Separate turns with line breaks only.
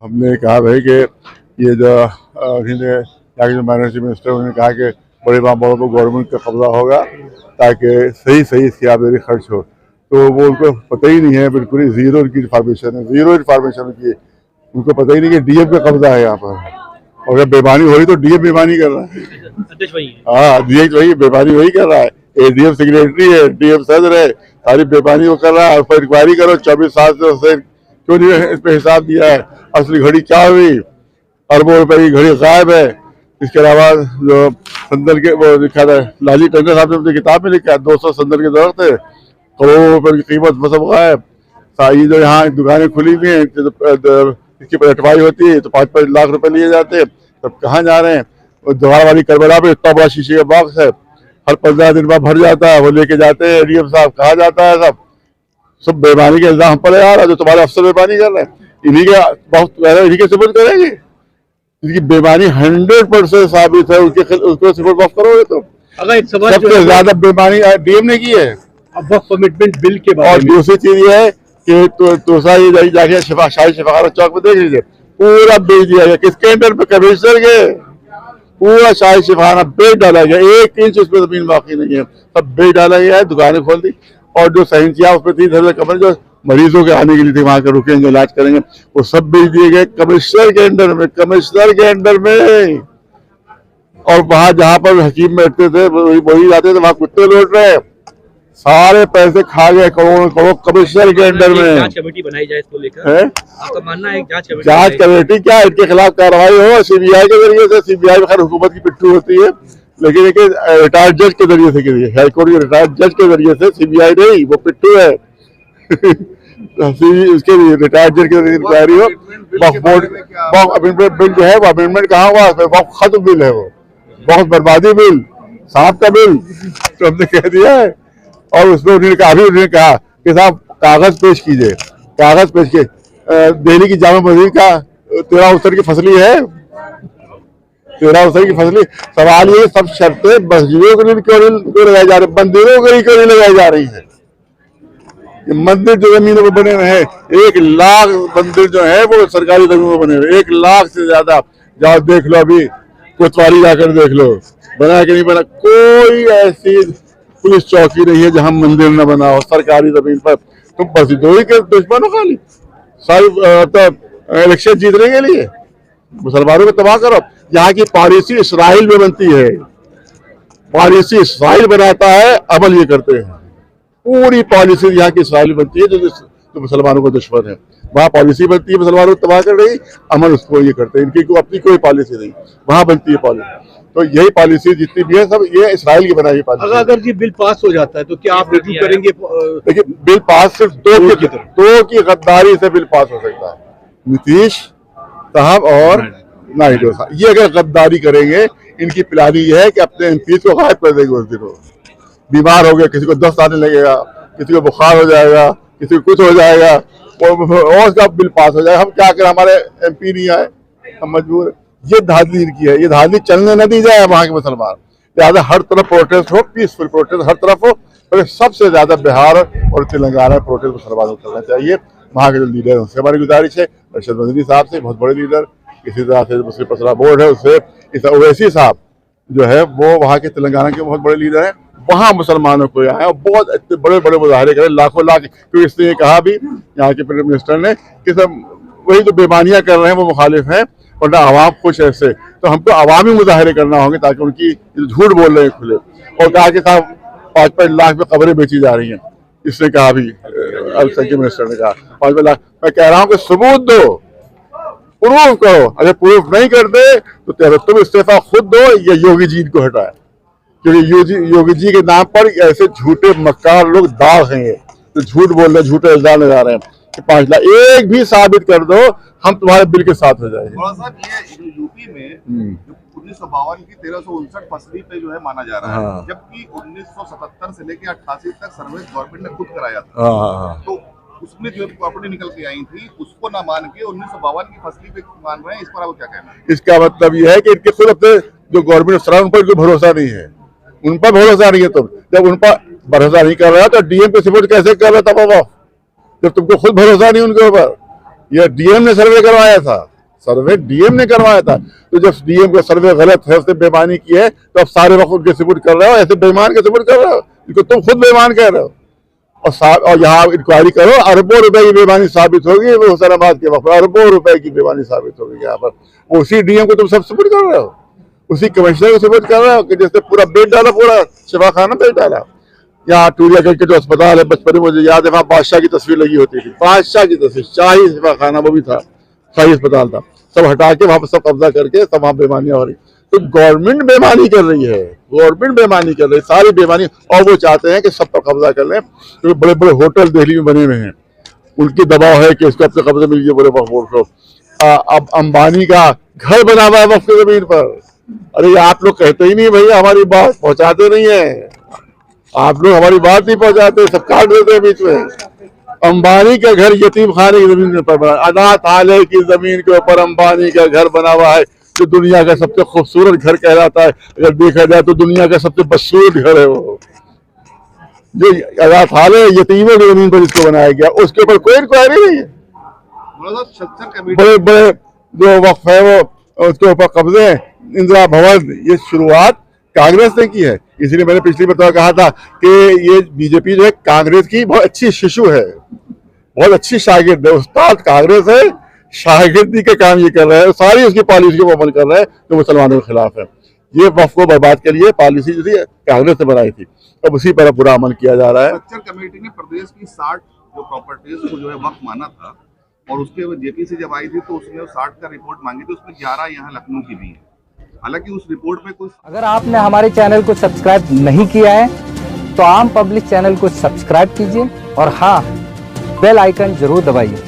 हमने कहा भाई कि ये जो माइनॉरिटी मिनिस्टर उन्होंने कहा कि बड़े मामलों पर गवर्नमेंट का कब्जा होगा ताकि सही सही सियाबेरी खर्च हो, तो वो उनको पता ही नहीं है, बिल्कुल जीरो उनकी इन्फॉर्मेशन है, जीरो इन्फॉर्मेशन उनकी, उनको पता ही नहीं कि डीएम का कब्जा है यहाँ पर। और अगर बेमानी हो रही तो डीएम बेमानी कर रहा है। हाँ, डीएम वही बेमानी वही कर रहा है, एडीएम सेक्रेटरी है, डीएम सदर है, सारी बेमानी वो कर रहा है। और इंक्वायरी करो 24 साल से उससे क्यों नहीं इस पे हिसाब दिया है, असली घड़ी क्या हुई, अरबों रुपए की घड़ी गायब है। इसके अलावा जो संदल के वो लिखा था लाली टंडन साहब ने अपनी किताब में लिखा है 200 संदल के दौर थे, करोड़ों रुपए की कीमत मतलब गायब। ये जो यहाँ दुकानें खुली हुई हैं, इसकी पलटवाई होती है तो 5-5 लाख रुपए लिए जाते हैं, तब कहाँ जा रहे हैं। और जवाहर वाली करबला पे इतना बड़ा शीशे का बॉक्स है, हर 15 दिन बाद भर जाता है, वो लेके जाते हैं एडीएम साहब, कहाँ जाता है सब बेमानी के इल्जाम पर है यार, जो तुम्हारे अफसर बेमानी कर रहे हैं इन्हीं के बहुत इन्हीं के सबूत करेंगे। इनकी बेमानी 100% साबित है, उसको सबूत माफ करोगे तो। अगर सबसे ज्यादा बेमानी डीएम ने की है वक्त कमिटमेंट बिल के बाद। और दूसरी चीज ये है कि ये जाके शाही शफाखाना चौक में देख लीजिए, पूरा बेच दिया गया, किसके अंडर पे, कमिश्नर के। पूरा शाही शफाखाना बेच डाला गया, 1 इंच उसमें जमीन बाकी नहीं है, सब बेच डाला गया है, दुकानें खोल दी। और जो सहनसिया उसमें 30,000 कमरे जो मरीजों के आने के लिए थे, वहां के रुकेंगे, इलाज करेंगे, वो सब बेच दिए गए कमिश्नर के अंडर में, कमिश्नर के अंडर में। और वहां जहां पर हकीम बैठते थे वही जाते थे, वहां कुत्ते लौट रहे, सारे पैसे खा गए, करोड़ करोड़ कमिश्नर के अंडर में।
जांच कमेटी बनाई जाए इसको लेकर, आपका मानना है
जांच कमेटी क्या, इनके खिलाफ कार्रवाई हो सीबीआई के जरिए से। सीबीआई में खैर हुकूमत की पिट्ठू होती है, लेकिन एक रिटायर्ड जज के जरिए से करिए, हाईकोर्ट के रिटायर्ड जज के जरिए से, सीबीआई नहीं, वो पिट्ठू है। उसके रिटायर्ड जज के जरिए इंक्वायरी हो। बिल जो है वो अमेंडमेंट कहाँ हुआ, बहुत खत्म बिल है, वो बहुत बर्बादी बिल, सांप का बिल, तो हमने कह दिया है। और उसमें उन्होंने कहा कि साहब कागज पेश कीजिए, कागज पेश किए। दिल्ली की जामा मस्जिद का 13 उत्तर की फसली है, 13 उत्तर की फसली। सवाल ये सब शर्तें मस्जिदों के लिए क्यों लगाई जा रही, मंदिरों के लिए क्यों नहीं लगाई जा रही है। मंदिर जो जमीनों पर बने हुए हैं, 1 लाख मंदिर जो है वो सरकारी जमीनों पर बने हुए, 1 लाख से ज्यादा। जाओ देख लो, अभी कोतवाली जाकर देख लो, बना कि नहीं बना। कोई ऐसी पुलिस चौकी नहीं है जहां मंदिर न बना हो सरकारी जमीन पर। तुम मस्जिदों के दुश्मन हो खाली, सारी इलेक्शन जीतने के लिए मुसलमानों को तबाह करो। यहाँ की पॉलिसी इसराइल में बनती है, पॉलिसी इसराइल बनाता है, अमल ये करते हैं। पूरी पॉलिसी यहाँ की इसराइल बनती है, जो मुसलमानों को दुश्मन है। वहाँ पॉलिसी बनती है मुसलमानों को तबाह कर रही, अमल उसको ये करते हैं। इनकी अपनी कोई पॉलिसी नहीं, वहाँ बनती है पॉलिसी। तो यही पॉलिसी जितनी भी है सब ये इसराइल की बनाई पॉलिसी।
अगर ये बिल पास हो जाता है तो क्या आप रिव्यू करेंगे?
देखिए, बिल पास सिर्फ दो की गद्दारी से बिल पास हो सकता है, नीतीश साहब और नायडू साहब। ये अगर गद्दारी करेंगे, इनकी प्लानिंग ये है कि अपने एमपीज को गायब कर देंगे उस दिन। वो बीमार हो गए, किसी को दस्त आने लगेगा, किसी को बुखार हो जाएगा, किसी को कुछ हो जाएगा, और उसका बिल पास हो जाएगा। हम क्या करें, हमारे एमपी नहीं आए, हम मजबूर। ये धांधली इनकी है, ये धांधली चलने न दी जाए वहां के मुसलमान। लिहाजा हर तरफ प्रोटेस्ट हो, पीसफुल प्रोटेस्ट हर तरफ हो, पर सबसे ज्यादा बिहार और तेलंगाना में प्रोटेस्ट मुसलमानों को करना चाहिए। वहाँ के जो लीडर है उनसे हमारी गुजारिश है, अरशद मदनी साहब से, बहुत बड़े लीडर, इसी तरह से मुस्लिम पसरा बोर्ड है उससे, ओवैसी साहब जो है वो वहाँ के तेलंगाना के बहुत बड़े लीडर हैं, वहाँ मुसलमानों को यहाँ है, बहुत इतने बड़े बड़े मुजाहरे करें, लाखों लाख। क्योंकि इसने कहा भी यहाँ के प्राइम मिनिस्टर ने कि सब वही जो बेमानियाँ कर रहे हैं वो मुखालिफ हैं, वरना आवाम खुश है इससे। तो हमको अवामी मुजाहरे करना होंगे ताकि उनकी झूठ बोल रहे हैं खुले। और कहा कि साहब 5-5 लाख में खबरें बेची जा रही हैं, इसने कहा भी, अल्पसंख्यक मिनिस्टर ने कहा 5-5 लाख। मैं कह रहा हूँ कि सबूत दो, प्रूफ करो। अगर प्रूफ नहीं करते तो तुम इस्तीफा खुद दो या योगी जी को हटाए, क्योंकि योगी जी के नाम पर ऐसे झूठे मक्कार लोग दाव हैं, तो झूठ बोल रहे, झूठे इल्जाम लगा रहे हैं कि 5 लाख। एक भी साबित कर दो, हम तुम्हारे बिल के साथ हो जाएंगे।
ये यूपी में 1952 की 1359 फसली पे जो है माना जा रहा है, जबकि 1977 से लेकर 88 तक सर्वे गवर्नमेंट ने खुद कराया था। तो उसमें जो प्रॉपर्टी निकल के आई थी उसको ना मान के 1952 की फसली पे मान रहे हैं, इस पर आप क्या कहना है?
इसका मतलब यह है कि इनके खुद अपने जो गवर्नमेंट अफसरान उन पर कोई भरोसा नहीं है, उन पर भरोसा नहीं है। तुम जब उन पर भरोसा नहीं कर रहा तो डीएम पे सपोर्ट कैसे कर रहा था बाबा, जब तुमको खुद भरोसा नहीं उनके ऊपर। यह डीएम ने सर्वे करवाया था। सर्वे डीएम ने करवाया था। तो जब डीएम का सर्वे गलत है, उसने बेईमानी की है, तो अब सारे वक्त उनके सपोर्ट कर रहे हो, ऐसे बेईमान के सपोर्ट कर रहे हो, इनको तुम खुद बेईमान कह रहे हो। और यहाँ इंक्वायरी करो, अरबों रुपए की बेईमानी साबित होगी, वो हुसैनाबाद के वक्त अरबों रुपए की बेईमानी साबित होगी यहाँ पर। उसी डीएम को तुम सब सपोर्ट कर रहे हो, उसी कमिश्नर को सपोर्ट कर रहे हो कि जिसने पूरा बेड डाला, पूरा शिफाखाना बेड डाला। यहाँ टूरियागंज के जो अस्पताल है, बचपन में मुझे याद है, वहाँ बादशाह की तस्वीर लगी होती थी, बादशाह की तस्वीर, शाही शिफाखाना वो भी था, शाही अस्पताल था, सब हटा के वहाँ पर सब कब्जा करके सब वहाँ बेईमानियां हो रही। तो गवर्नमेंट बेईमानी कर रही है, गवर्नमेंट बेईमानी कर रही है, सारी बेईमानी। और वो चाहते हैं कि सब पर कब्जा कर लें, क्योंकि बड़े बड़े होटल दिल्ली में बने हुए हैं, उनकी दबाव है कि इसको अपने कब्जे मिल गए बड़े वक्त को। अब अंबानी का घर बना हुआ है वक्त की जमीन पर। अरे आप लोग कहते ही नहीं भैया, हमारी बात पहुंचाते नहीं है, आप लोग हमारी बात नहीं पहुंचाते, सब काट देते हैं बीच में। अंबानी का घर यतीम खाने की जमीन पर बना, अनाथालय की जमीन के ऊपर अंबानी का घर बना हुआ है, जो दुनिया का सबसे खूबसूरत घर कहलाता है। अगर देखा जाए तो दुनिया का सबसे बदसूरत घर है वो, जो अनाथालय यतीमों की जमीन पर जिसको बनाया गया, उसके ऊपर कोई इंक्वायरी नहीं है। बड़े बड़े जो वक्फ है वो उसके ऊपर कब्जे हैं। इंदिरा भवन, ये शुरुआत कांग्रेस ने की है, इसलिए मैंने पिछली बार कहा था कि ये बीजेपी जो है कांग्रेस की बहुत अच्छी शिशु है, बहुत अच्छी शागिर्द है, उस्ताद कांग्रेस है, शागिर्दी का काम ये कर रहा है, सारी उसकी पॉलिसी को अमल कर रहा है जो मुसलमानों के खिलाफ है। ये वक्फ को बर्बाद के लिए पॉलिसी जो थी कांग्रेस ने बनाई थी, अब उसी पर पूरा अमल किया जा रहा है।
स्ट्रक्चर कमेटी ने प्रदेश की 60 जो प्रॉपर्टीज को जो है वक्फ माना था, और उसके जेपी से जब आई थी तो उसने 60 का रिपोर्ट मांगी थी, उसमें 11 यहाँ लखनऊ की भी है। हालांकि उस रिपोर्ट में कुछ,
अगर आपने हमारे चैनल को सब्सक्राइब नहीं किया है तो आम पब्लिक चैनल को सब्सक्राइब कीजिए और हाँ, बेल आइकन जरूर दबाइए।